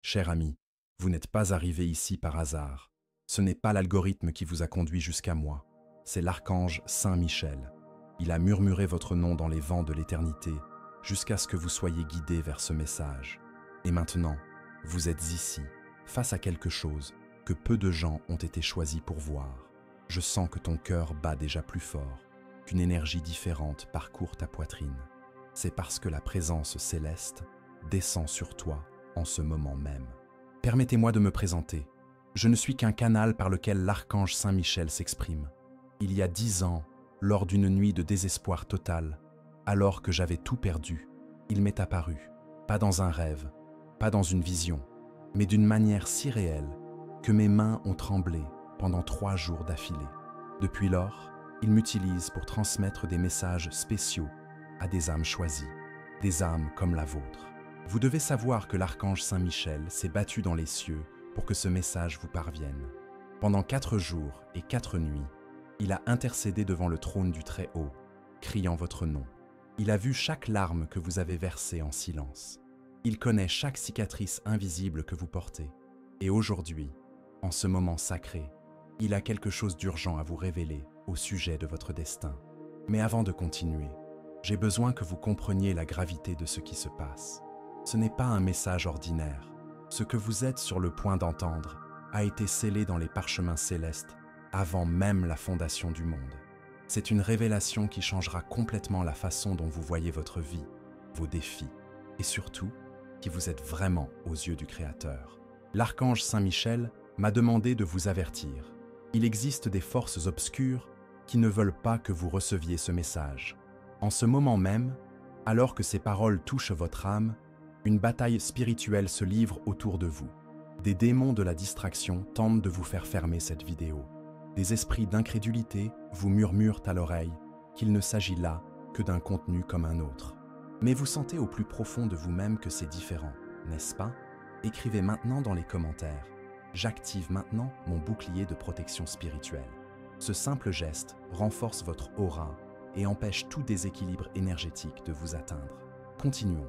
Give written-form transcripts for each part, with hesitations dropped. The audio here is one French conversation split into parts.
Cher ami, vous n'êtes pas arrivé ici par hasard. Ce n'est pas l'algorithme qui vous a conduit jusqu'à moi, c'est l'archange Saint Michel. Il a murmuré votre nom dans les vents de l'éternité jusqu'à ce que vous soyez guidé vers ce message. Et maintenant, vous êtes ici, face à quelque chose que peu de gens ont été choisis pour voir. Je sens que ton cœur bat déjà plus fort, qu'une énergie différente parcourt ta poitrine. C'est parce que la présence céleste descend sur toi en ce moment même. Permettez-moi de me présenter. Je ne suis qu'un canal par lequel l'archange Saint Michel s'exprime. Il y a 10 ans, lors d'une nuit de désespoir total, alors que j'avais tout perdu, il m'est apparu, pas dans un rêve, pas dans une vision, mais d'une manière si réelle que mes mains ont tremblé pendant 3 jours d'affilée. Depuis lors, il m'utilise pour transmettre des messages spéciaux à des âmes choisies, des âmes comme la vôtre. Vous devez savoir que l'archange Saint Michel s'est battu dans les cieux pour que ce message vous parvienne. Pendant 4 jours et 4 nuits, il a intercédé devant le trône du Très-Haut, criant votre nom. Il a vu chaque larme que vous avez versée en silence. Il connaît chaque cicatrice invisible que vous portez. Et aujourd'hui, en ce moment sacré, il a quelque chose d'urgent à vous révéler au sujet de votre destin. Mais avant de continuer, j'ai besoin que vous compreniez la gravité de ce qui se passe. Ce n'est pas un message ordinaire. Ce que vous êtes sur le point d'entendre a été scellé dans les parchemins célestes avant même la fondation du monde. C'est une révélation qui changera complètement la façon dont vous voyez votre vie, vos défis, et surtout, qui vous êtes vraiment aux yeux du Créateur. L'archange Saint Michel m'a demandé de vous avertir. Il existe des forces obscures qui ne veulent pas que vous receviez ce message. En ce moment même, alors que ces paroles touchent votre âme, une bataille spirituelle se livre autour de vous. Des démons de la distraction tentent de vous faire fermer cette vidéo. Des esprits d'incrédulité vous murmurent à l'oreille qu'il ne s'agit là que d'un contenu comme un autre. Mais vous sentez au plus profond de vous-même que c'est différent, n'est-ce pas? Écrivez maintenant dans les commentaires. J'active maintenant mon bouclier de protection spirituelle. Ce simple geste renforce votre aura et empêche tout déséquilibre énergétique de vous atteindre. Continuons,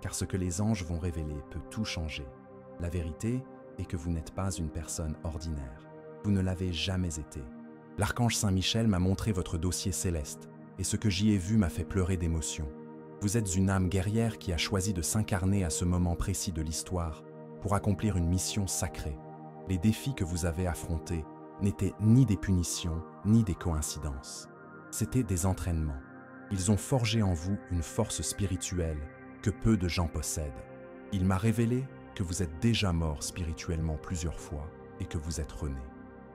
car ce que les anges vont révéler peut tout changer. La vérité est que vous n'êtes pas une personne ordinaire. Vous ne l'avez jamais été. L'archange Saint Michel m'a montré votre dossier céleste, et ce que j'y ai vu m'a fait pleurer d'émotion. Vous êtes une âme guerrière qui a choisi de s'incarner à ce moment précis de l'histoire pour accomplir une mission sacrée. Les défis que vous avez affrontés n'étaient ni des punitions, ni des coïncidences. C'étaient des entraînements. Ils ont forgé en vous une force spirituelle que peu de gens possèdent. Il m'a révélé que vous êtes déjà mort spirituellement plusieurs fois et que vous êtes rené.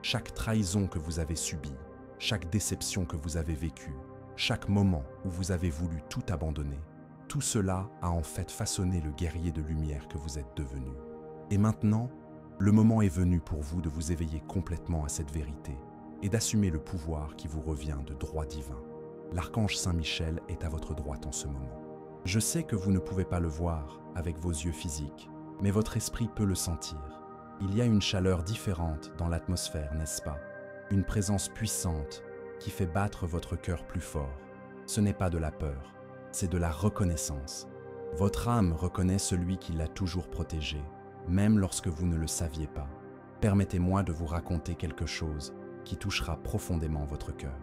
Chaque trahison que vous avez subie, chaque déception que vous avez vécue, chaque moment où vous avez voulu tout abandonner, tout cela a en fait façonné le guerrier de lumière que vous êtes devenu. Et maintenant, le moment est venu pour vous de vous éveiller complètement à cette vérité et d'assumer le pouvoir qui vous revient de droit divin. L'archange Saint Michel est à votre droite en ce moment. Je sais que vous ne pouvez pas le voir avec vos yeux physiques, mais votre esprit peut le sentir. Il y a une chaleur différente dans l'atmosphère, n'est-ce pas? Une présence puissante qui fait battre votre cœur plus fort. Ce n'est pas de la peur, c'est de la reconnaissance. Votre âme reconnaît celui qui l'a toujours protégé, même lorsque vous ne le saviez pas. Permettez-moi de vous raconter quelque chose qui touchera profondément votre cœur.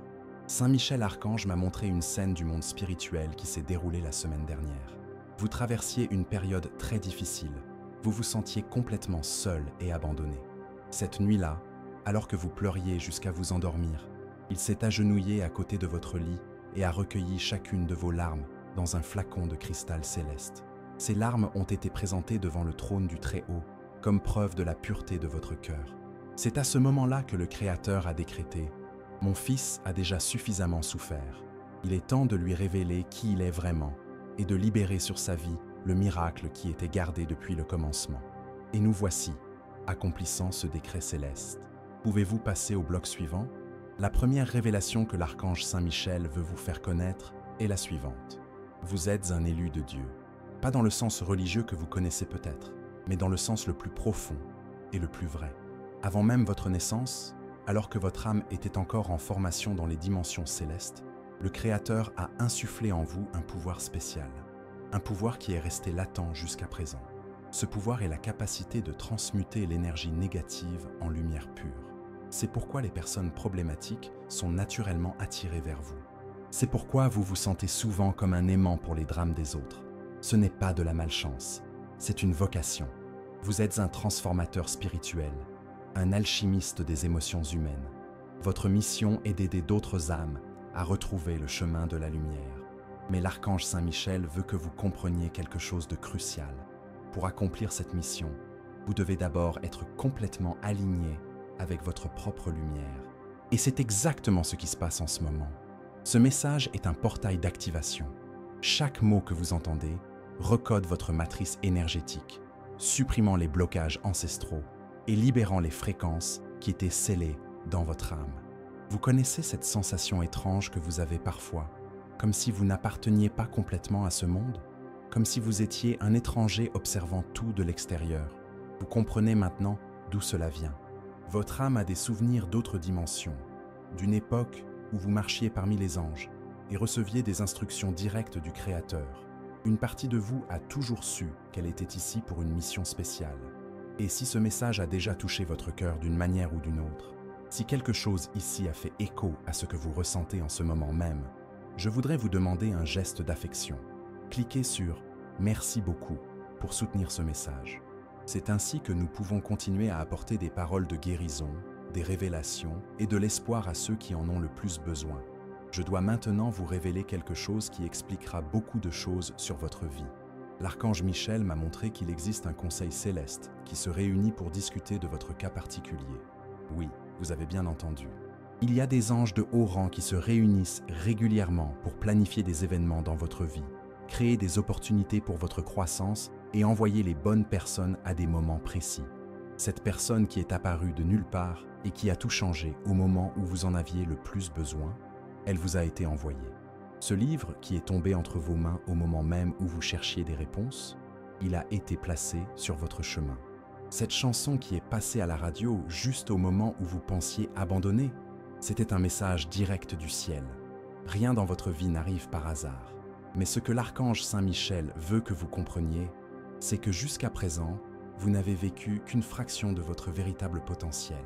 Saint Michel Archange m'a montré une scène du monde spirituel qui s'est déroulée la semaine dernière. Vous traversiez une période très difficile. Vous vous sentiez complètement seul et abandonné. Cette nuit-là, alors que vous pleuriez jusqu'à vous endormir, il s'est agenouillé à côté de votre lit et a recueilli chacune de vos larmes dans un flacon de cristal céleste. Ces larmes ont été présentées devant le trône du Très-Haut comme preuve de la pureté de votre cœur. C'est à ce moment-là que le Créateur a décrété « Mon fils a déjà suffisamment souffert. Il est temps de lui révéler qui il est vraiment et de libérer sur sa vie le miracle qui était gardé depuis le commencement. Et nous voici, accomplissant ce décret céleste. Pouvez-vous passer au bloc suivant? La première révélation que l'archange Saint Michel veut vous faire connaître est la suivante. Vous êtes un élu de Dieu. Pas dans le sens religieux que vous connaissez peut-être, mais dans le sens le plus profond et le plus vrai. Avant même votre naissance, alors que votre âme était encore en formation dans les dimensions célestes, le Créateur a insufflé en vous un pouvoir spécial. Un pouvoir qui est resté latent jusqu'à présent. Ce pouvoir est la capacité de transmuter l'énergie négative en lumière pure. C'est pourquoi les personnes problématiques sont naturellement attirées vers vous. C'est pourquoi vous vous sentez souvent comme un aimant pour les drames des autres. Ce n'est pas de la malchance, c'est une vocation. Vous êtes un transformateur spirituel, un alchimiste des émotions humaines. Votre mission est d'aider d'autres âmes à retrouver le chemin de la lumière. Mais l'archange Saint-Michel veut que vous compreniez quelque chose de crucial. Pour accomplir cette mission, vous devez d'abord être complètement aligné avec votre propre lumière. Et c'est exactement ce qui se passe en ce moment. Ce message est un portail d'activation. Chaque mot que vous entendez recode votre matrice énergétique, supprimant les blocages ancestraux et libérant les fréquences qui étaient scellées dans votre âme. Vous connaissez cette sensation étrange que vous avez parfois, comme si vous n'apparteniez pas complètement à ce monde, comme si vous étiez un étranger observant tout de l'extérieur. Vous comprenez maintenant d'où cela vient. Votre âme a des souvenirs d'autres dimensions, d'une époque où vous marchiez parmi les anges et receviez des instructions directes du Créateur. Une partie de vous a toujours su qu'elle était ici pour une mission spéciale. Et si ce message a déjà touché votre cœur d'une manière ou d'une autre, si quelque chose ici a fait écho à ce que vous ressentez en ce moment même, je voudrais vous demander un geste d'affection. Cliquez sur « Merci beaucoup » pour soutenir ce message. C'est ainsi que nous pouvons continuer à apporter des paroles de guérison, des révélations et de l'espoir à ceux qui en ont le plus besoin. Je dois maintenant vous révéler quelque chose qui expliquera beaucoup de choses sur votre vie. L'archange Michel m'a montré qu'il existe un conseil céleste qui se réunit pour discuter de votre cas particulier. Oui, vous avez bien entendu. Il y a des anges de haut rang qui se réunissent régulièrement pour planifier des événements dans votre vie, créer des opportunités pour votre croissance et envoyer les bonnes personnes à des moments précis. Cette personne qui est apparue de nulle part et qui a tout changé au moment où vous en aviez le plus besoin, elle vous a été envoyée. Ce livre, qui est tombé entre vos mains au moment même où vous cherchiez des réponses, il a été placé sur votre chemin. Cette chanson qui est passée à la radio juste au moment où vous pensiez abandonner, c'était un message direct du ciel. Rien dans votre vie n'arrive par hasard. Mais ce que l'archange Saint-Michel veut que vous compreniez, c'est que jusqu'à présent, vous n'avez vécu qu'une fraction de votre véritable potentiel.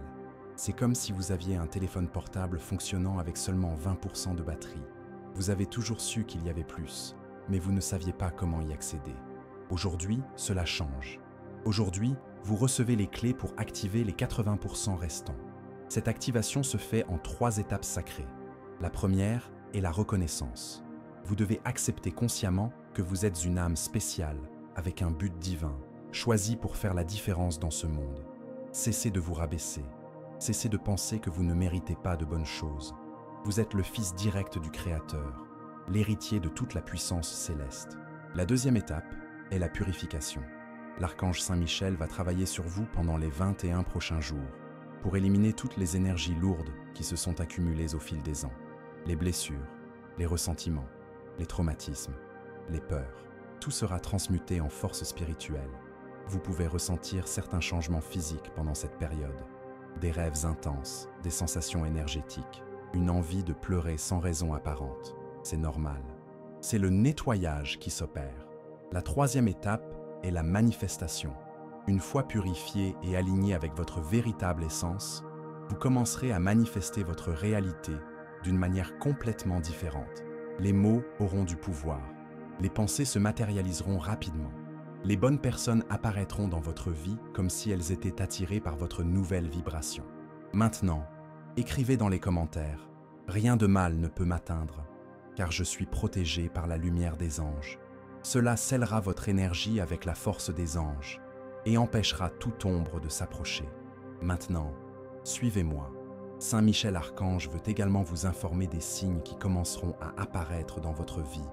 C'est comme si vous aviez un téléphone portable fonctionnant avec seulement 20% de batterie. Vous avez toujours su qu'il y avait plus, mais vous ne saviez pas comment y accéder. Aujourd'hui, cela change. Aujourd'hui, vous recevez les clés pour activer les 80% restants. Cette activation se fait en 3 étapes sacrées. La première est la reconnaissance. Vous devez accepter consciemment que vous êtes une âme spéciale, avec un but divin, choisi pour faire la différence dans ce monde. Cessez de vous rabaisser. Cessez de penser que vous ne méritez pas de bonnes choses. Vous êtes le fils direct du Créateur, l'héritier de toute la puissance céleste. La deuxième étape est la purification. L'archange Saint-Michel va travailler sur vous pendant les 21 prochains jours pour éliminer toutes les énergies lourdes qui se sont accumulées au fil des ans. Les blessures, les ressentiments, les traumatismes, les peurs. Tout sera transmuté en force spirituelle. Vous pouvez ressentir certains changements physiques pendant cette période. Des rêves intenses, des sensations énergétiques, une envie de pleurer sans raison apparente. C'est normal. C'est le nettoyage qui s'opère. La troisième étape est la manifestation. Une fois purifié et aligné avec votre véritable essence, vous commencerez à manifester votre réalité d'une manière complètement différente. Les mots auront du pouvoir. Les pensées se matérialiseront rapidement. Les bonnes personnes apparaîtront dans votre vie comme si elles étaient attirées par votre nouvelle vibration. Maintenant, écrivez dans les commentaires « Rien de mal ne peut m'atteindre, car je suis protégé par la lumière des anges. » Cela scellera votre énergie avec la force des anges et empêchera toute ombre de s'approcher. Maintenant, suivez-moi. Saint Michel Archange veut également vous informer des signes qui commenceront à apparaître dans votre vie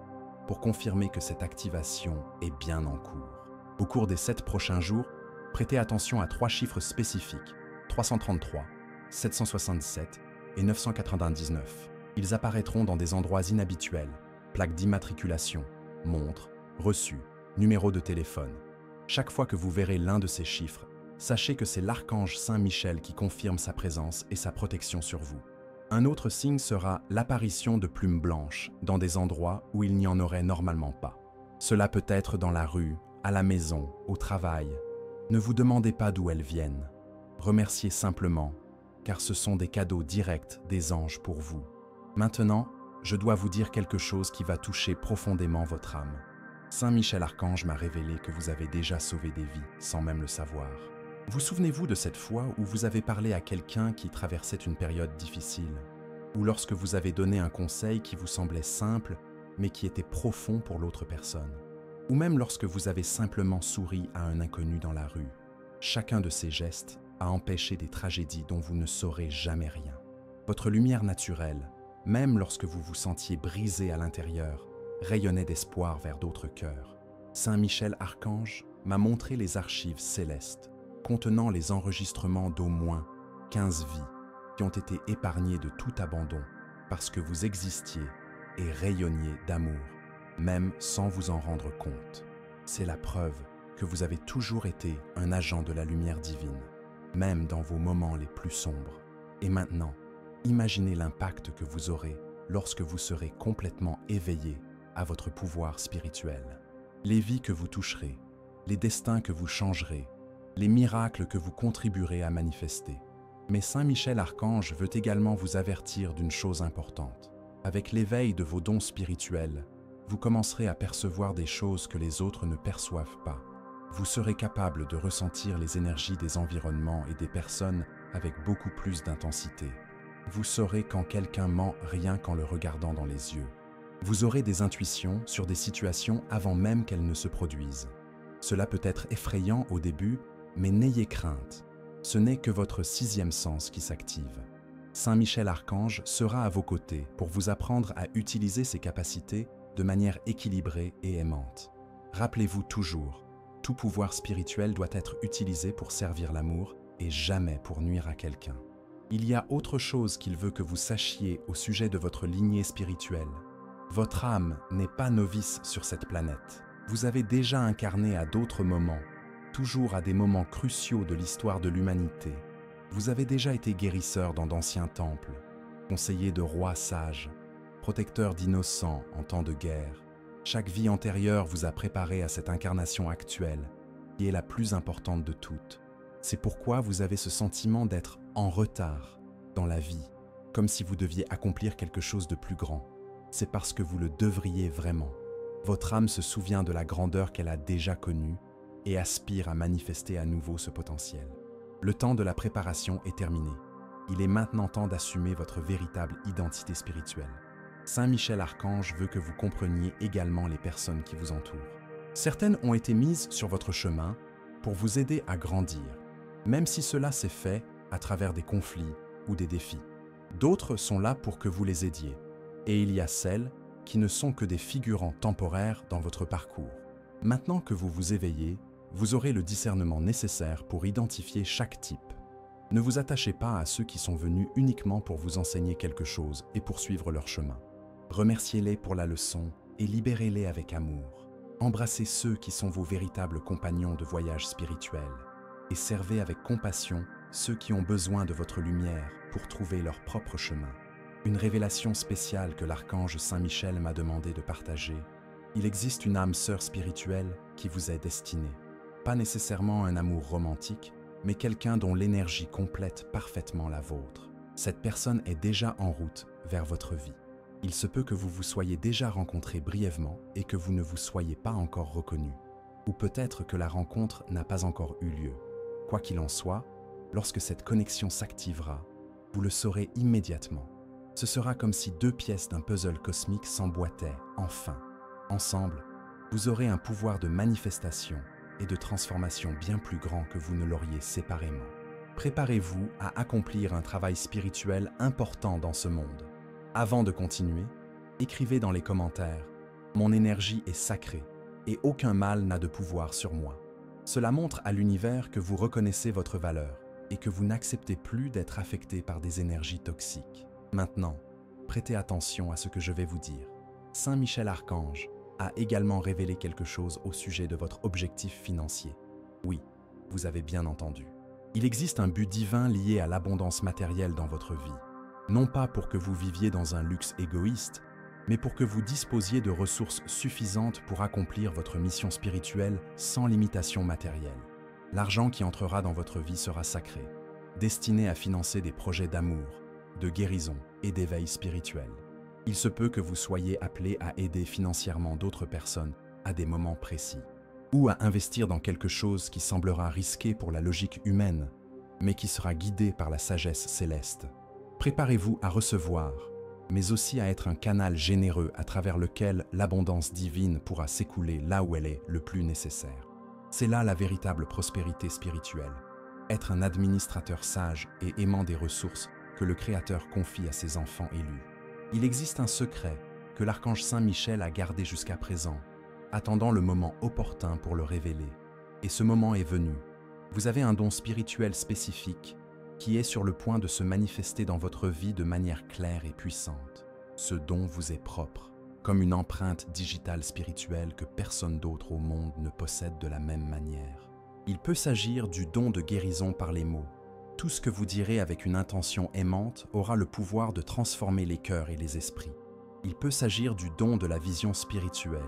pour confirmer que cette activation est bien en cours. Au cours des 7 prochains jours, prêtez attention à 3 chiffres spécifiques, 333, 767 et 999. Ils apparaîtront dans des endroits inhabituels, plaques d'immatriculation, montres, reçus, numéros de téléphone. Chaque fois que vous verrez l'un de ces chiffres, sachez que c'est l'archange Saint-Michel qui confirme sa présence et sa protection sur vous. Un autre signe sera l'apparition de plumes blanches dans des endroits où il n'y en aurait normalement pas. Cela peut être dans la rue, à la maison, au travail. Ne vous demandez pas d'où elles viennent. Remerciez simplement, car ce sont des cadeaux directs des anges pour vous. Maintenant, je dois vous dire quelque chose qui va toucher profondément votre âme. Saint Michel Archange m'a révélé que vous avez déjà sauvé des vies, sans même le savoir. Vous souvenez-vous de cette fois où vous avez parlé à quelqu'un qui traversait une période difficile? Ou lorsque vous avez donné un conseil qui vous semblait simple, mais qui était profond pour l'autre personne? Ou même lorsque vous avez simplement souri à un inconnu dans la rue? Chacun de ces gestes a empêché des tragédies dont vous ne saurez jamais rien. Votre lumière naturelle, même lorsque vous vous sentiez brisé à l'intérieur, rayonnait d'espoir vers d'autres cœurs. Saint Michel Archange m'a montré les archives célestes, contenant les enregistrements d'au moins 15 vies qui ont été épargnées de tout abandon parce que vous existiez et rayonniez d'amour, même sans vous en rendre compte. C'est la preuve que vous avez toujours été un agent de la lumière divine, même dans vos moments les plus sombres. Et maintenant, imaginez l'impact que vous aurez lorsque vous serez complètement éveillé à votre pouvoir spirituel. Les vies que vous toucherez, les destins que vous changerez, les miracles que vous contribuerez à manifester. Mais Saint Michel Archange veut également vous avertir d'une chose importante. Avec l'éveil de vos dons spirituels, vous commencerez à percevoir des choses que les autres ne perçoivent pas. Vous serez capable de ressentir les énergies des environnements et des personnes avec beaucoup plus d'intensité. Vous saurez quand quelqu'un ment rien qu'en le regardant dans les yeux. Vous aurez des intuitions sur des situations avant même qu'elles ne se produisent. Cela peut être effrayant au début, mais n'ayez crainte. Ce n'est que votre 6e sens qui s'active. Saint Michel Archange sera à vos côtés pour vous apprendre à utiliser ces capacités de manière équilibrée et aimante. Rappelez-vous toujours, tout pouvoir spirituel doit être utilisé pour servir l'amour et jamais pour nuire à quelqu'un. Il y a autre chose qu'il veut que vous sachiez au sujet de votre lignée spirituelle. Votre âme n'est pas novice sur cette planète. Vous avez déjà incarné à d'autres moments, toujours à des moments cruciaux de l'histoire de l'humanité. Vous avez déjà été guérisseur dans d'anciens temples, conseiller de rois sages, protecteur d'innocents en temps de guerre. Chaque vie antérieure vous a préparé à cette incarnation actuelle, qui est la plus importante de toutes. C'est pourquoi vous avez ce sentiment d'être en retard dans la vie, comme si vous deviez accomplir quelque chose de plus grand. C'est parce que vous le devriez vraiment. Votre âme se souvient de la grandeur qu'elle a déjà connue et aspire à manifester à nouveau ce potentiel. Le temps de la préparation est terminé. Il est maintenant temps d'assumer votre véritable identité spirituelle. Saint Michel Archange veut que vous compreniez également les personnes qui vous entourent. Certaines ont été mises sur votre chemin pour vous aider à grandir, même si cela s'est fait à travers des conflits ou des défis. D'autres sont là pour que vous les aidiez. Et il y a celles qui ne sont que des figurants temporaires dans votre parcours. Maintenant que vous vous éveillez, vous aurez le discernement nécessaire pour identifier chaque type. Ne vous attachez pas à ceux qui sont venus uniquement pour vous enseigner quelque chose et poursuivre leur chemin. Remerciez-les pour la leçon et libérez-les avec amour. Embrassez ceux qui sont vos véritables compagnons de voyage spirituel et servez avec compassion ceux qui ont besoin de votre lumière pour trouver leur propre chemin. Une révélation spéciale que l'archange Saint Michel m'a demandé de partager. Il existe une âme sœur spirituelle qui vous est destinée. Pas nécessairement un amour romantique, mais quelqu'un dont l'énergie complète parfaitement la vôtre. Cette personne est déjà en route vers votre vie. Il se peut que vous vous soyez déjà rencontrés brièvement et que vous ne vous soyez pas encore reconnus. Ou peut-être que la rencontre n'a pas encore eu lieu. Quoi qu'il en soit, lorsque cette connexion s'activera, vous le saurez immédiatement. Ce sera comme si 2 pièces d'un puzzle cosmique s'emboîtaient, enfin. Ensemble, vous aurez un pouvoir de manifestation et de transformation bien plus grand que vous ne l'auriez séparément. Préparez-vous à accomplir un travail spirituel important dans ce monde. Avant de continuer, écrivez dans les commentaires « Mon énergie est sacrée et aucun mal n'a de pouvoir sur moi ». Cela montre à l'univers que vous reconnaissez votre valeur et que vous n'acceptez plus d'être affecté par des énergies toxiques. Maintenant, prêtez attention à ce que je vais vous dire. Saint Michel Archange a également révélé quelque chose au sujet de votre objectif financier. Oui, vous avez bien entendu. Il existe un but divin lié à l'abondance matérielle dans votre vie. Non pas pour que vous viviez dans un luxe égoïste, mais pour que vous disposiez de ressources suffisantes pour accomplir votre mission spirituelle sans limitation matérielle. L'argent qui entrera dans votre vie sera sacré, destiné à financer des projets d'amour, de guérison et d'éveil spirituel. Il se peut que vous soyez appelé à aider financièrement d'autres personnes à des moments précis, ou à investir dans quelque chose qui semblera risqué pour la logique humaine, mais qui sera guidé par la sagesse céleste. Préparez-vous à recevoir, mais aussi à être un canal généreux à travers lequel l'abondance divine pourra s'écouler là où elle est le plus nécessaire. C'est là la véritable prospérité spirituelle. Être un administrateur sage et aimant des ressources que le Créateur confie à ses enfants élus. Il existe un secret que l'archange Saint Michel a gardé jusqu'à présent, attendant le moment opportun pour le révéler. Et ce moment est venu. Vous avez un don spirituel spécifique qui est sur le point de se manifester dans votre vie de manière claire et puissante. Ce don vous est propre, comme une empreinte digitale spirituelle que personne d'autre au monde ne possède de la même manière. Il peut s'agir du don de guérison par les mots. Tout ce que vous direz avec une intention aimante aura le pouvoir de transformer les cœurs et les esprits. Il peut s'agir du don de la vision spirituelle,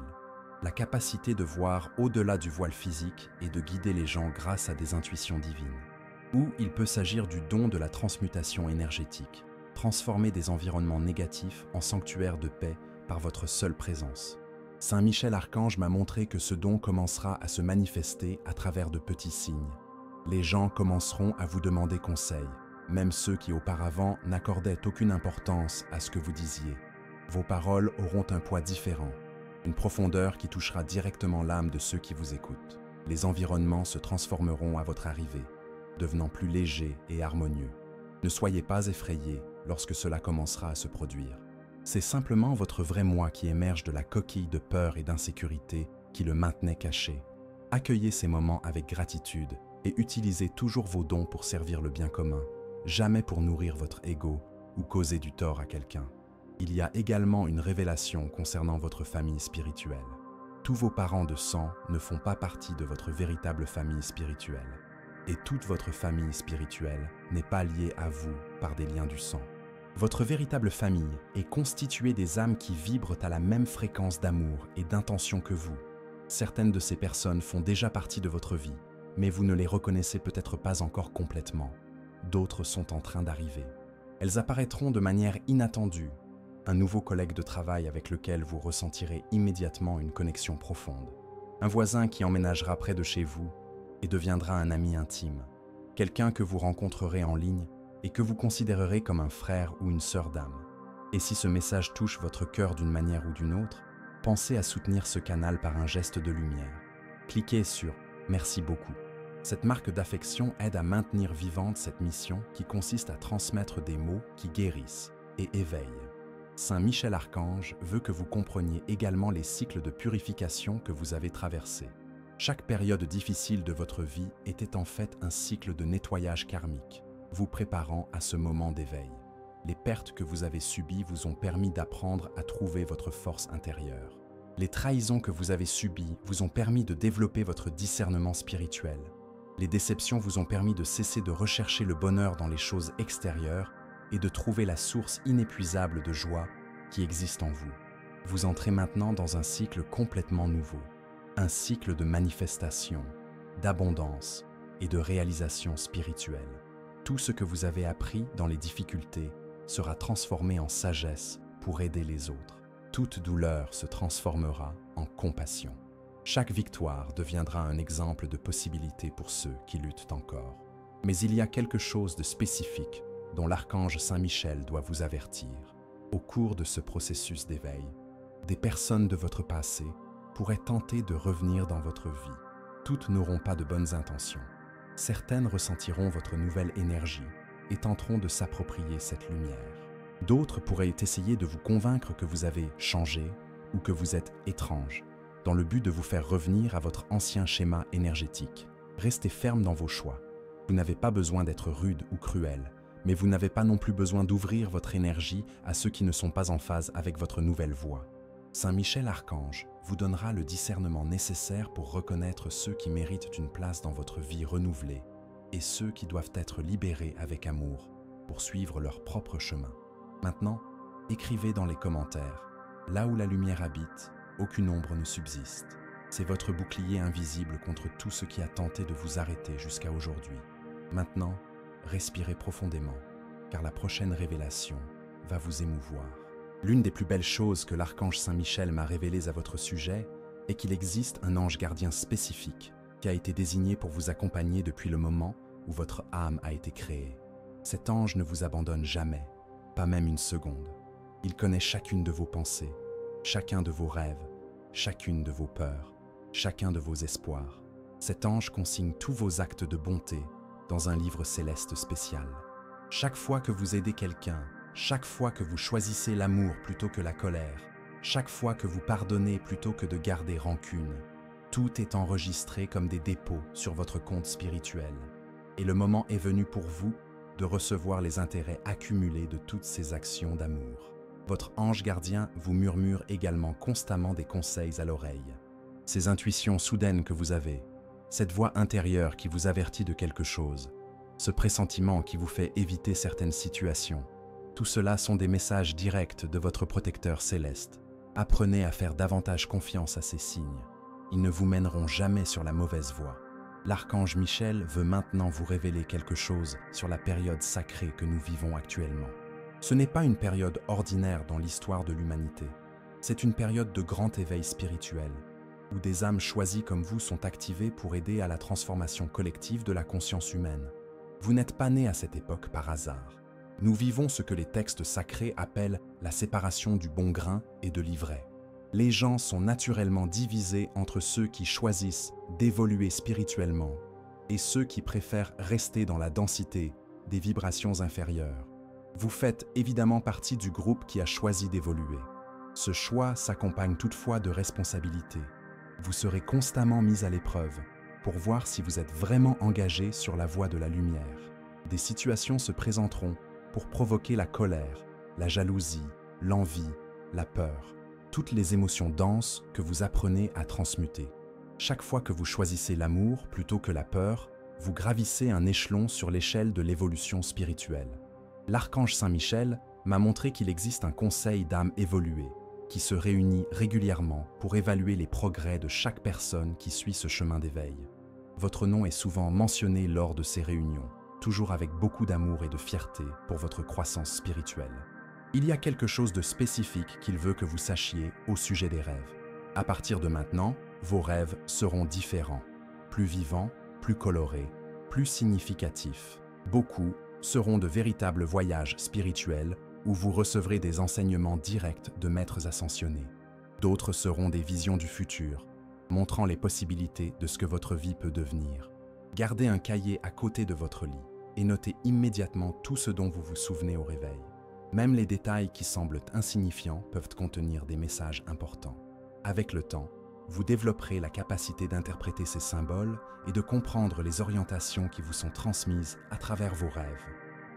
la capacité de voir au-delà du voile physique et de guider les gens grâce à des intuitions divines. Ou il peut s'agir du don de la transmutation énergétique, transformer des environnements négatifs en sanctuaires de paix par votre seule présence. Saint Michel Archange m'a montré que ce don commencera à se manifester à travers de petits signes. Les gens commenceront à vous demander conseil, même ceux qui auparavant n'accordaient aucune importance à ce que vous disiez. Vos paroles auront un poids différent, une profondeur qui touchera directement l'âme de ceux qui vous écoutent. Les environnements se transformeront à votre arrivée, devenant plus légers et harmonieux. Ne soyez pas effrayés lorsque cela commencera à se produire. C'est simplement votre vrai moi qui émerge de la coquille de peur et d'insécurité qui le maintenait caché. Accueillez ces moments avec gratitude et utilisez toujours vos dons pour servir le bien commun, jamais pour nourrir votre ego ou causer du tort à quelqu'un. Il y a également une révélation concernant votre famille spirituelle. Tous vos parents de sang ne font pas partie de votre véritable famille spirituelle. Et toute votre famille spirituelle n'est pas liée à vous par des liens du sang. Votre véritable famille est constituée des âmes qui vibrent à la même fréquence d'amour et d'intention que vous. Certaines de ces personnes font déjà partie de votre vie, mais vous ne les reconnaissez peut-être pas encore complètement. D'autres sont en train d'arriver. Elles apparaîtront de manière inattendue. Un nouveau collègue de travail avec lequel vous ressentirez immédiatement une connexion profonde. Un voisin qui emménagera près de chez vous et deviendra un ami intime. Quelqu'un que vous rencontrerez en ligne et que vous considérerez comme un frère ou une sœur d'âme. Et si ce message touche votre cœur d'une manière ou d'une autre, pensez à soutenir ce canal par un geste de lumière. Cliquez sur « Merci beaucoup ». Cette marque d'affection aide à maintenir vivante cette mission qui consiste à transmettre des mots qui guérissent et éveillent. Saint Michel Archange veut que vous compreniez également les cycles de purification que vous avez traversés. Chaque période difficile de votre vie était en fait un cycle de nettoyage karmique, vous préparant à ce moment d'éveil. Les pertes que vous avez subies vous ont permis d'apprendre à trouver votre force intérieure. Les trahisons que vous avez subies vous ont permis de développer votre discernement spirituel. Les déceptions vous ont permis de cesser de rechercher le bonheur dans les choses extérieures et de trouver la source inépuisable de joie qui existe en vous. Vous entrez maintenant dans un cycle complètement nouveau, un cycle de manifestation, d'abondance et de réalisation spirituelle. Tout ce que vous avez appris dans les difficultés sera transformé en sagesse pour aider les autres. Toute douleur se transformera en compassion. Chaque victoire deviendra un exemple de possibilité pour ceux qui luttent encore. Mais il y a quelque chose de spécifique dont l'archange Saint Michel doit vous avertir. Au cours de ce processus d'éveil, des personnes de votre passé pourraient tenter de revenir dans votre vie. Toutes n'auront pas de bonnes intentions. Certaines ressentiront votre nouvelle énergie et tenteront de s'approprier cette lumière. D'autres pourraient essayer de vous convaincre que vous avez changé ou que vous êtes étrange, dans le but de vous faire revenir à votre ancien schéma énergétique. Restez ferme dans vos choix. Vous n'avez pas besoin d'être rude ou cruel, mais vous n'avez pas non plus besoin d'ouvrir votre énergie à ceux qui ne sont pas en phase avec votre nouvelle voie. Saint Michel Archange vous donnera le discernement nécessaire pour reconnaître ceux qui méritent une place dans votre vie renouvelée et ceux qui doivent être libérés avec amour pour suivre leur propre chemin. Maintenant, écrivez dans les commentaires Là où la lumière habite, aucune ombre ne subsiste. C'est votre bouclier invisible contre tout ce qui a tenté de vous arrêter jusqu'à aujourd'hui. Maintenant, respirez profondément, car la prochaine révélation va vous émouvoir. L'une des plus belles choses que l'archange Saint-Michel m'a révélées à votre sujet est qu'il existe un ange gardien spécifique qui a été désigné pour vous accompagner depuis le moment où votre âme a été créée. Cet ange ne vous abandonne jamais, pas même une seconde. Il connaît chacune de vos pensées, chacun de vos rêves, chacune de vos peurs, chacun de vos espoirs. Cet ange consigne tous vos actes de bonté dans un livre céleste spécial. Chaque fois que vous aidez quelqu'un, chaque fois que vous choisissez l'amour plutôt que la colère, chaque fois que vous pardonnez plutôt que de garder rancune, tout est enregistré comme des dépôts sur votre compte spirituel. Et le moment est venu pour vous de recevoir les intérêts accumulés de toutes ces actions d'amour. Votre ange gardien vous murmure également constamment des conseils à l'oreille. Ces intuitions soudaines que vous avez, cette voix intérieure qui vous avertit de quelque chose, ce pressentiment qui vous fait éviter certaines situations, tout cela sont des messages directs de votre protecteur céleste. Apprenez à faire davantage confiance à ces signes. Ils ne vous mèneront jamais sur la mauvaise voie. L'archange Michel veut maintenant vous révéler quelque chose sur la période sacrée que nous vivons actuellement. Ce n'est pas une période ordinaire dans l'histoire de l'humanité. C'est une période de grand éveil spirituel, où des âmes choisies comme vous sont activées pour aider à la transformation collective de la conscience humaine. Vous n'êtes pas né à cette époque par hasard. Nous vivons ce que les textes sacrés appellent la séparation du bon grain et de l'ivraie. Les gens sont naturellement divisés entre ceux qui choisissent d'évoluer spirituellement et ceux qui préfèrent rester dans la densité des vibrations inférieures. Vous faites évidemment partie du groupe qui a choisi d'évoluer. Ce choix s'accompagne toutefois de responsabilités. Vous serez constamment mis à l'épreuve pour voir si vous êtes vraiment engagé sur la voie de la lumière. Des situations se présenteront pour provoquer la colère, la jalousie, l'envie, la peur, toutes les émotions denses que vous apprenez à transmuter. Chaque fois que vous choisissez l'amour plutôt que la peur, vous gravissez un échelon sur l'échelle de l'évolution spirituelle. L'archange Saint-Michel m'a montré qu'il existe un conseil d'âme évoluée qui se réunit régulièrement pour évaluer les progrès de chaque personne qui suit ce chemin d'éveil. Votre nom est souvent mentionné lors de ces réunions, toujours avec beaucoup d'amour et de fierté pour votre croissance spirituelle. Il y a quelque chose de spécifique qu'il veut que vous sachiez au sujet des rêves. À partir de maintenant, vos rêves seront différents, plus vivants, plus colorés, plus significatifs. Beaucoup seront de véritables voyages spirituels où vous recevrez des enseignements directs de maîtres ascensionnés. D'autres seront des visions du futur, montrant les possibilités de ce que votre vie peut devenir. Gardez un cahier à côté de votre lit et notez immédiatement tout ce dont vous vous souvenez au réveil. Même les détails qui semblent insignifiants peuvent contenir des messages importants. Avec le temps, vous développerez la capacité d'interpréter ces symboles et de comprendre les orientations qui vous sont transmises à travers vos rêves.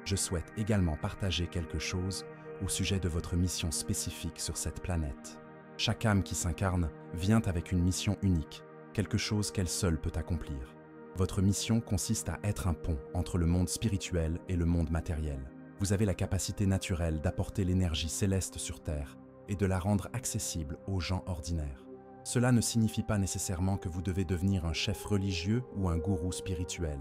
Je souhaite également partager quelque chose au sujet de votre mission spécifique sur cette planète. Chaque âme qui s'incarne vient avec une mission unique, quelque chose qu'elle seule peut accomplir. Votre mission consiste à être un pont entre le monde spirituel et le monde matériel. Vous avez la capacité naturelle d'apporter l'énergie céleste sur Terre et de la rendre accessible aux gens ordinaires. Cela ne signifie pas nécessairement que vous devez devenir un chef religieux ou un gourou spirituel.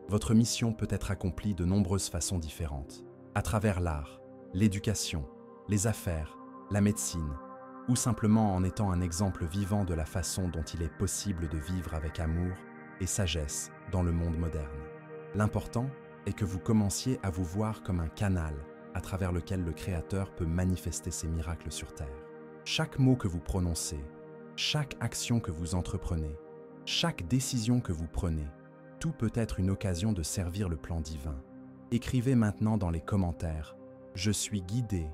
Votre mission peut être accomplie de nombreuses façons différentes, à travers l'art, l'éducation, les affaires, la médecine, ou simplement en étant un exemple vivant de la façon dont il est possible de vivre avec amour et sagesse dans le monde moderne. L'important est que vous commenciez à vous voir comme un canal à travers lequel le Créateur peut manifester ses miracles sur Terre. Chaque mot que vous prononcez, chaque action que vous entreprenez, chaque décision que vous prenez, tout peut être une occasion de servir le plan divin. Écrivez maintenant dans les commentaires « Je suis guidé,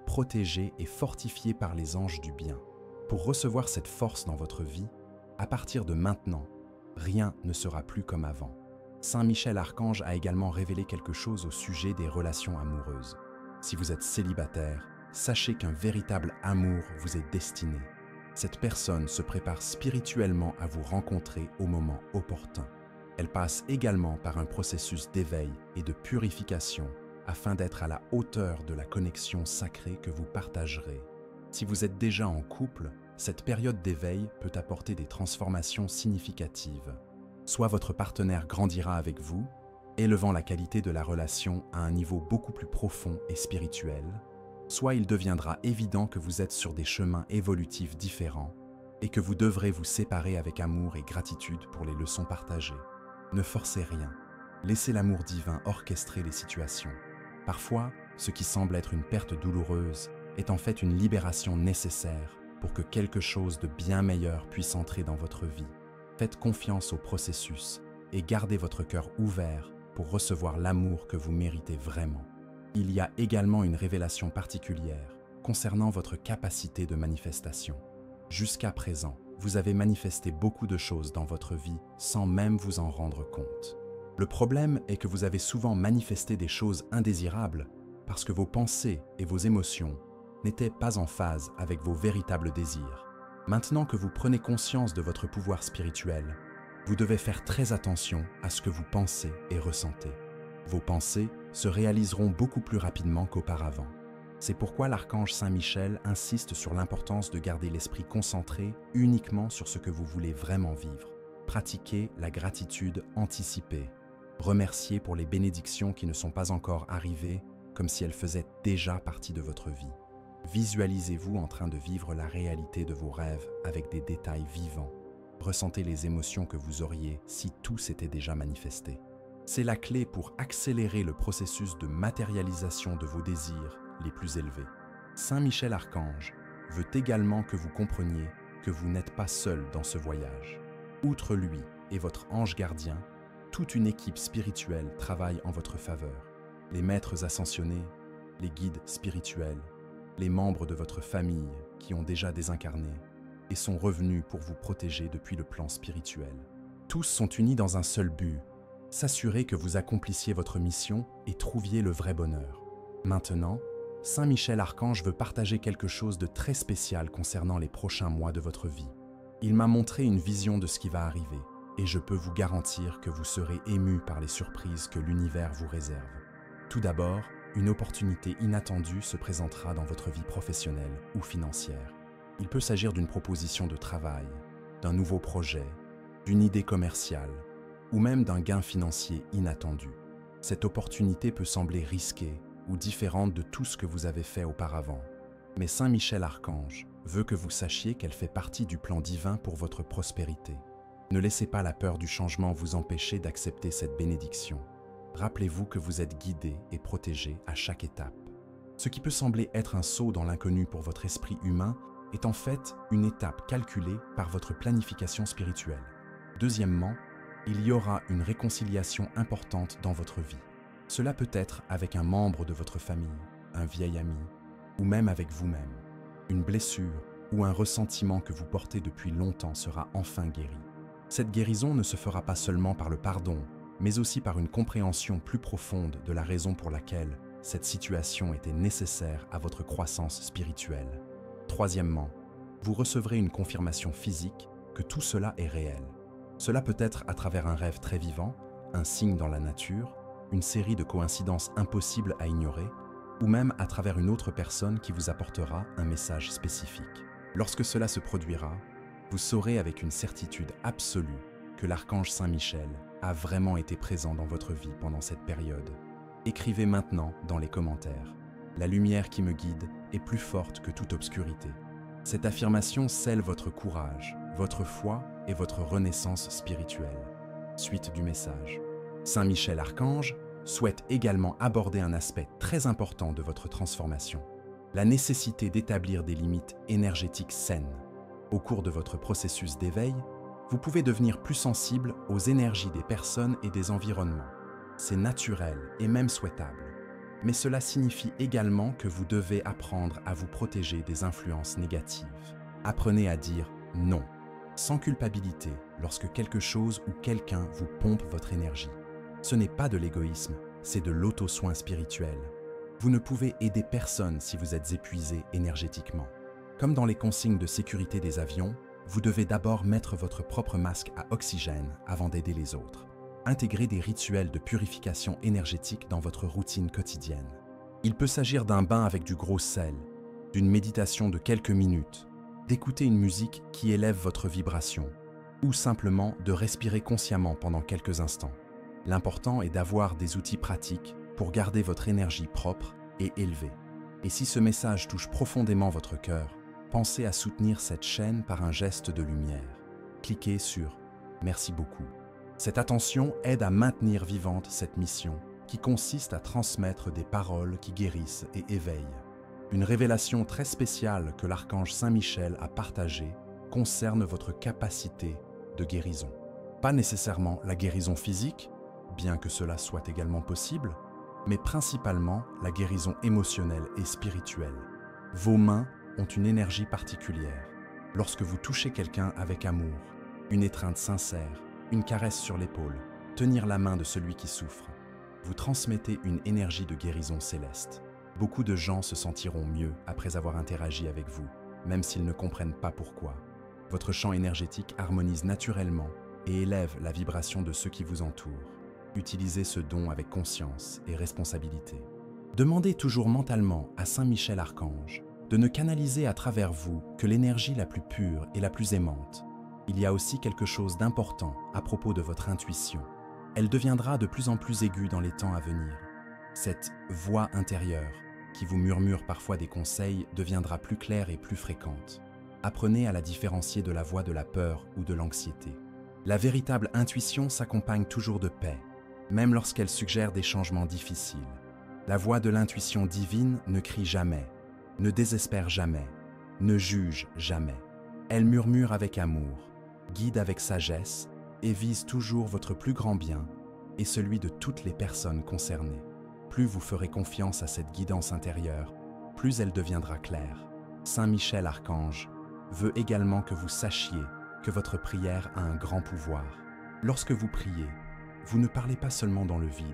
protégé et fortifié par les anges du bien ». Pour recevoir cette force dans votre vie, à partir de maintenant, rien ne sera plus comme avant. Saint Michel Archange a également révélé quelque chose au sujet des relations amoureuses. Si vous êtes célibataire, sachez qu'un véritable amour vous est destiné. Cette personne se prépare spirituellement à vous rencontrer au moment opportun. Elle passe également par un processus d'éveil et de purification afin d'être à la hauteur de la connexion sacrée que vous partagerez. Si vous êtes déjà en couple, cette période d'éveil peut apporter des transformations significatives. Soit votre partenaire grandira avec vous, élevant la qualité de la relation à un niveau beaucoup plus profond et spirituel, soit il deviendra évident que vous êtes sur des chemins évolutifs différents et que vous devrez vous séparer avec amour et gratitude pour les leçons partagées. Ne forcez rien. Laissez l'amour divin orchestrer les situations. Parfois, ce qui semble être une perte douloureuse est en fait une libération nécessaire pour que quelque chose de bien meilleur puisse entrer dans votre vie. Faites confiance au processus et gardez votre cœur ouvert pour recevoir l'amour que vous méritez vraiment. Il y a également une révélation particulière concernant votre capacité de manifestation. Jusqu'à présent, vous avez manifesté beaucoup de choses dans votre vie sans même vous en rendre compte. Le problème est que vous avez souvent manifesté des choses indésirables parce que vos pensées et vos émotions n'étaient pas en phase avec vos véritables désirs. Maintenant que vous prenez conscience de votre pouvoir spirituel, vous devez faire très attention à ce que vous pensez et ressentez. Vos pensées se réaliseront beaucoup plus rapidement qu'auparavant. C'est pourquoi l'archange Saint Michel insiste sur l'importance de garder l'esprit concentré uniquement sur ce que vous voulez vraiment vivre. Pratiquez la gratitude anticipée. Remerciez pour les bénédictions qui ne sont pas encore arrivées, comme si elles faisaient déjà partie de votre vie. Visualisez-vous en train de vivre la réalité de vos rêves avec des détails vivants. Ressentez les émotions que vous auriez si tout s'était déjà manifesté. C'est la clé pour accélérer le processus de matérialisation de vos désirs les plus élevés. Saint Michel Archange veut également que vous compreniez que vous n'êtes pas seul dans ce voyage. Outre lui et votre ange gardien, toute une équipe spirituelle travaille en votre faveur. Les maîtres ascensionnés, les guides spirituels, les membres de votre famille qui ont déjà désincarné et sont revenus pour vous protéger depuis le plan spirituel. Tous sont unis dans un seul but, s'assurer que vous accomplissiez votre mission et trouviez le vrai bonheur. Maintenant, Saint Michel Archange veut partager quelque chose de très spécial concernant les prochains mois de votre vie. Il m'a montré une vision de ce qui va arriver et je peux vous garantir que vous serez émus par les surprises que l'univers vous réserve. Tout d'abord, une opportunité inattendue se présentera dans votre vie professionnelle ou financière. Il peut s'agir d'une proposition de travail, d'un nouveau projet, d'une idée commerciale ou même d'un gain financier inattendu. Cette opportunité peut sembler risquée ou différente de tout ce que vous avez fait auparavant. Mais Saint Michel Archange veut que vous sachiez qu'elle fait partie du plan divin pour votre prospérité. Ne laissez pas la peur du changement vous empêcher d'accepter cette bénédiction. Rappelez-vous que vous êtes guidé et protégé à chaque étape. Ce qui peut sembler être un saut dans l'inconnu pour votre esprit humain est en fait une étape calculée par votre planification spirituelle. Deuxièmement, il y aura une réconciliation importante dans votre vie. Cela peut être avec un membre de votre famille, un vieil ami, ou même avec vous-même. Une blessure ou un ressentiment que vous portez depuis longtemps sera enfin guéri. Cette guérison ne se fera pas seulement par le pardon, mais aussi par une compréhension plus profonde de la raison pour laquelle cette situation était nécessaire à votre croissance spirituelle. Troisièmement, vous recevrez une confirmation physique que tout cela est réel. Cela peut être à travers un rêve très vivant, un signe dans la nature, une série de coïncidences impossibles à ignorer, ou même à travers une autre personne qui vous apportera un message spécifique. Lorsque cela se produira, vous saurez avec une certitude absolue que l'archange Saint Michel a vraiment été présent dans votre vie pendant cette période. Écrivez maintenant dans les commentaires « La lumière qui me guide est plus forte que toute obscurité ». Cette affirmation scelle votre courage, votre foi et votre renaissance spirituelle. Suite du message. Saint Michel Archange souhaite également aborder un aspect très important de votre transformation, la nécessité d'établir des limites énergétiques saines. Au cours de votre processus d'éveil, vous pouvez devenir plus sensible aux énergies des personnes et des environnements. C'est naturel et même souhaitable. Mais cela signifie également que vous devez apprendre à vous protéger des influences négatives. Apprenez à dire non, sans culpabilité, lorsque quelque chose ou quelqu'un vous pompe votre énergie. Ce n'est pas de l'égoïsme, c'est de l'auto-soin spirituel. Vous ne pouvez aider personne si vous êtes épuisé énergétiquement. Comme dans les consignes de sécurité des avions, vous devez d'abord mettre votre propre masque à oxygène avant d'aider les autres. Intégrez des rituels de purification énergétique dans votre routine quotidienne. Il peut s'agir d'un bain avec du gros sel, d'une méditation de quelques minutes, d'écouter une musique qui élève votre vibration, ou simplement de respirer consciemment pendant quelques instants. L'important est d'avoir des outils pratiques pour garder votre énergie propre et élevée. Et si ce message touche profondément votre cœur, pensez à soutenir cette chaîne par un geste de lumière. Cliquez sur « Merci beaucoup ». Cette attention aide à maintenir vivante cette mission qui consiste à transmettre des paroles qui guérissent et éveillent. Une révélation très spéciale que l'archange Saint Michel a partagée concerne votre capacité de guérison. Pas nécessairement la guérison physique, bien que cela soit également possible, mais principalement la guérison émotionnelle et spirituelle. Vos mains ont une énergie particulière. Lorsque vous touchez quelqu'un avec amour, une étreinte sincère, une caresse sur l'épaule, tenir la main de celui qui souffre, vous transmettez une énergie de guérison céleste. Beaucoup de gens se sentiront mieux après avoir interagi avec vous, même s'ils ne comprennent pas pourquoi. Votre champ énergétique harmonise naturellement et élève la vibration de ceux qui vous entourent. Utilisez ce don avec conscience et responsabilité. Demandez toujours mentalement à Saint Michel Archange de ne canaliser à travers vous que l'énergie la plus pure et la plus aimante. Il y a aussi quelque chose d'important à propos de votre intuition. Elle deviendra de plus en plus aiguë dans les temps à venir. Cette voix intérieure, qui vous murmure parfois des conseils, deviendra plus claire et plus fréquente. Apprenez à la différencier de la voix de la peur ou de l'anxiété. La véritable intuition s'accompagne toujours de paix, même lorsqu'elle suggère des changements difficiles. La voix de l'intuition divine ne crie jamais, ne désespère jamais, ne juge jamais. Elle murmure avec amour, guide avec sagesse et vise toujours votre plus grand bien et celui de toutes les personnes concernées. Plus vous ferez confiance à cette guidance intérieure, plus elle deviendra claire. Saint Michel Archange veut également que vous sachiez que votre prière a un grand pouvoir. Lorsque vous priez, vous ne parlez pas seulement dans le vide.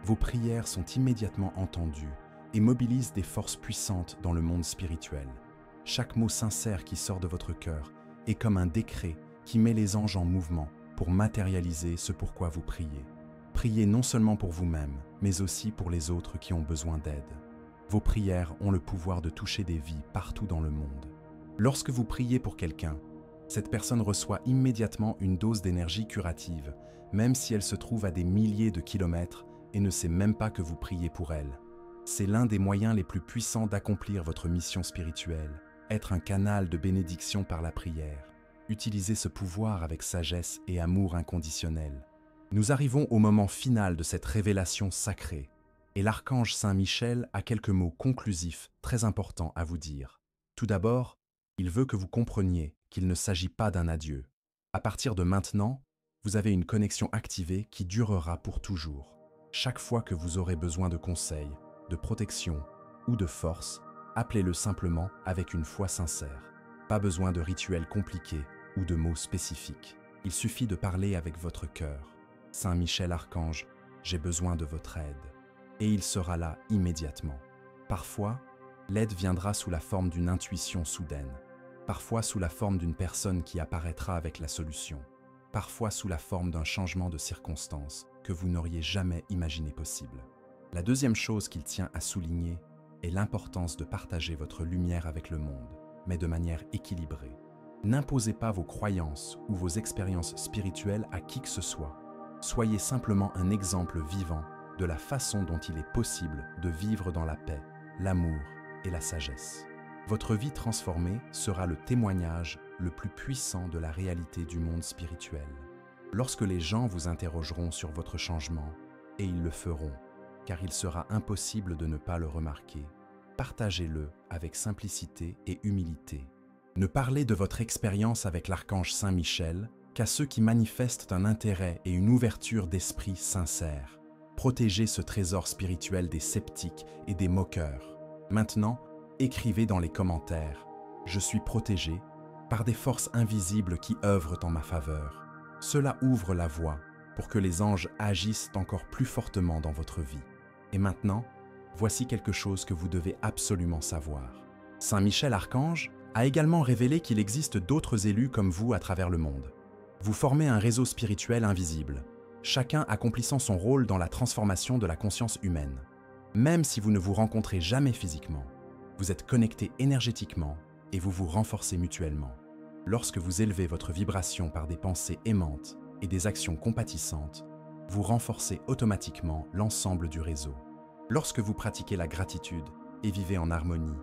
Vos prières sont immédiatement entendues et mobilisent des forces puissantes dans le monde spirituel. Chaque mot sincère qui sort de votre cœur est comme un décret qui met les anges en mouvement pour matérialiser ce pourquoi vous priez. Priez non seulement pour vous-même, mais aussi pour les autres qui ont besoin d'aide. Vos prières ont le pouvoir de toucher des vies partout dans le monde. Lorsque vous priez pour quelqu'un, cette personne reçoit immédiatement une dose d'énergie curative, même si elle se trouve à des milliers de kilomètres et ne sait même pas que vous priez pour elle. C'est l'un des moyens les plus puissants d'accomplir votre mission spirituelle, être un canal de bénédiction par la prière. Utilisez ce pouvoir avec sagesse et amour inconditionnel. Nous arrivons au moment final de cette révélation sacrée, et l'archange Saint Michel a quelques mots conclusifs très importants à vous dire. Tout d'abord, il veut que vous compreniez qu'il ne s'agit pas d'un adieu. À partir de maintenant, vous avez une connexion activée qui durera pour toujours. Chaque fois que vous aurez besoin de conseils, de protection ou de force, appelez-le simplement avec une foi sincère. Pas besoin de rituels compliqués ou de mots spécifiques. Il suffit de parler avec votre cœur. Saint Michel Archange, j'ai besoin de votre aide. Et il sera là immédiatement. Parfois, l'aide viendra sous la forme d'une intuition soudaine. Parfois sous la forme d'une personne qui apparaîtra avec la solution. Parfois sous la forme d'un changement de circonstances que vous n'auriez jamais imaginé possible. La deuxième chose qu'il tient à souligner est l'importance de partager votre lumière avec le monde, mais de manière équilibrée. N'imposez pas vos croyances ou vos expériences spirituelles à qui que ce soit. Soyez simplement un exemple vivant de la façon dont il est possible de vivre dans la paix, l'amour et la sagesse. Votre vie transformée sera le témoignage le plus puissant de la réalité du monde spirituel. Lorsque les gens vous interrogeront sur votre changement, et ils le feront, car il sera impossible de ne pas le remarquer, partagez-le avec simplicité et humilité. Ne parlez de votre expérience avec l'archange Saint Michel qu'à ceux qui manifestent un intérêt et une ouverture d'esprit sincère. Protégez ce trésor spirituel des sceptiques et des moqueurs. Maintenant, écrivez dans les commentaires « Je suis protégé par des forces invisibles qui œuvrent en ma faveur ». Cela ouvre la voie pour que les anges agissent encore plus fortement dans votre vie. Et maintenant, voici quelque chose que vous devez absolument savoir. Saint Michel Archange a également révélé qu'il existe d'autres élus comme vous à travers le monde. Vous formez un réseau spirituel invisible, chacun accomplissant son rôle dans la transformation de la conscience humaine. Même si vous ne vous rencontrez jamais physiquement, Vous êtes connectés énergétiquement et vous vous renforcez mutuellement. Lorsque vous élevez votre vibration par des pensées aimantes et des actions compatissantes, vous renforcez automatiquement l'ensemble du réseau. Lorsque vous pratiquez la gratitude et vivez en harmonie,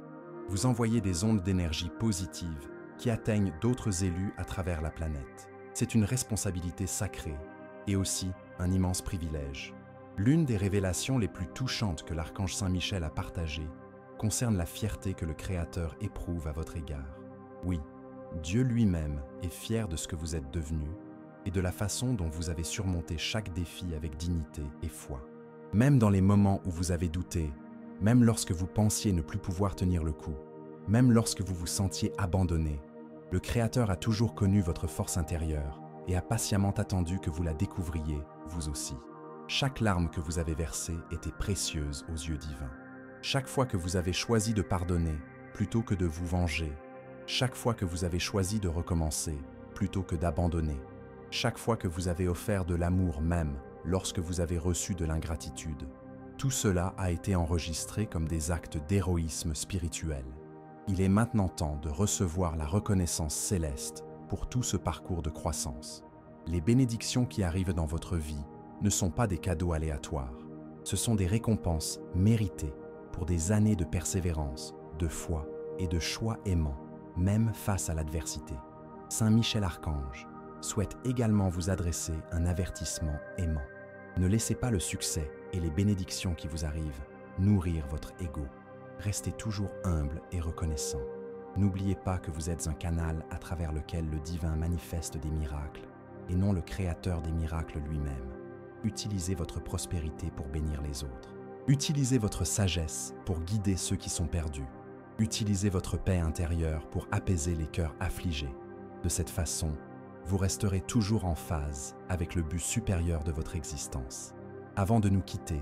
vous envoyez des ondes d'énergie positive qui atteignent d'autres élus à travers la planète. C'est une responsabilité sacrée et aussi un immense privilège. L'une des révélations les plus touchantes que l'archange Saint-Michel a partagées concerne la fierté que le Créateur éprouve à votre égard. Oui, Dieu lui-même est fier de ce que vous êtes devenu et de la façon dont vous avez surmonté chaque défi avec dignité et foi. Même dans les moments où vous avez douté, même lorsque vous pensiez ne plus pouvoir tenir le coup, même lorsque vous vous sentiez abandonné, le Créateur a toujours connu votre force intérieure et a patiemment attendu que vous la découvriez, vous aussi. Chaque larme que vous avez versée était précieuse aux yeux divins. Chaque fois que vous avez choisi de pardonner plutôt que de vous venger, chaque fois que vous avez choisi de recommencer plutôt que d'abandonner, chaque fois que vous avez offert de l'amour même lorsque vous avez reçu de l'ingratitude, tout cela a été enregistré comme des actes d'héroïsme spirituel. Il est maintenant temps de recevoir la reconnaissance céleste pour tout ce parcours de croissance. Les bénédictions qui arrivent dans votre vie ne sont pas des cadeaux aléatoires. Ce sont des récompenses méritées pour des années de persévérance, de foi et de choix aimants, même face à l'adversité. Saint Michel Archange souhaite également vous adresser un avertissement aimant. Ne laissez pas le succès et les bénédictions qui vous arrivent nourrir votre ego. Restez toujours humble et reconnaissant. N'oubliez pas que vous êtes un canal à travers lequel le divin manifeste des miracles, et non le créateur des miracles lui-même. Utilisez votre prospérité pour bénir les autres. Utilisez votre sagesse pour guider ceux qui sont perdus. Utilisez votre paix intérieure pour apaiser les cœurs affligés. De cette façon, vous resterez toujours en phase avec le but supérieur de votre existence. Avant de nous quitter,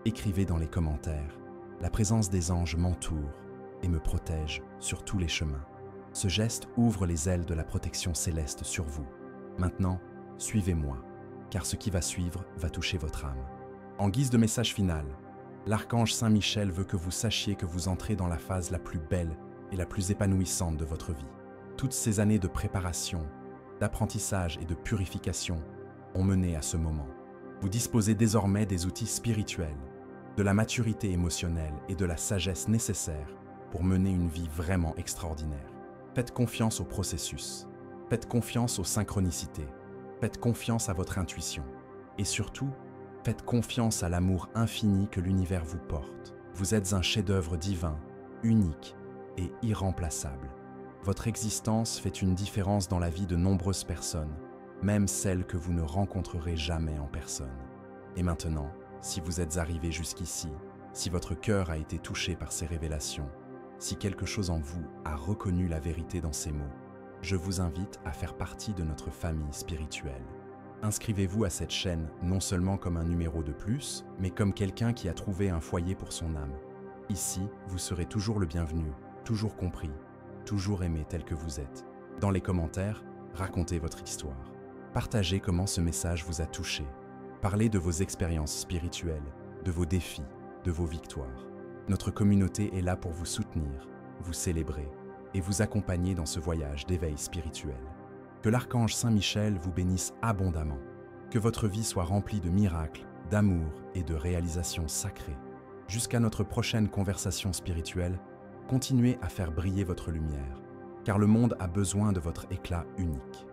écrivez dans les commentaires « La présence des anges m'entoure et me protège sur tous les chemins ». Ce geste ouvre les ailes de la protection céleste sur vous. Maintenant, suivez-moi, car ce qui va suivre va toucher votre âme. En guise de message final, l'archange Saint-Michel veut que vous sachiez que vous entrez dans la phase la plus belle et la plus épanouissante de votre vie. Toutes ces années de préparation, d'apprentissage et de purification ont mené à ce moment. Vous disposez désormais des outils spirituels, de la maturité émotionnelle et de la sagesse nécessaires pour mener une vie vraiment extraordinaire. Faites confiance au processus, faites confiance aux synchronicités, faites confiance à votre intuition et surtout, faites confiance à l'amour infini que l'univers vous porte. Vous êtes un chef-d'œuvre divin, unique et irremplaçable. Votre existence fait une différence dans la vie de nombreuses personnes, même celles que vous ne rencontrerez jamais en personne. Et maintenant, si vous êtes arrivé jusqu'ici, si votre cœur a été touché par ces révélations, si quelque chose en vous a reconnu la vérité dans ces mots, je vous invite à faire partie de notre famille spirituelle. Inscrivez-vous à cette chaîne non seulement comme un numéro de plus, mais comme quelqu'un qui a trouvé un foyer pour son âme. Ici, vous serez toujours le bienvenu, toujours compris, toujours aimé tel que vous êtes. Dans les commentaires, racontez votre histoire. Partagez comment ce message vous a touché. Parlez de vos expériences spirituelles, de vos défis, de vos victoires. Notre communauté est là pour vous soutenir, vous célébrer et vous accompagner dans ce voyage d'éveil spirituel. Que l'archange Saint-Michel vous bénisse abondamment. Que votre vie soit remplie de miracles, d'amour et de réalisations sacrées. Jusqu'à notre prochaine conversation spirituelle, continuez à faire briller votre lumière, car le monde a besoin de votre éclat unique.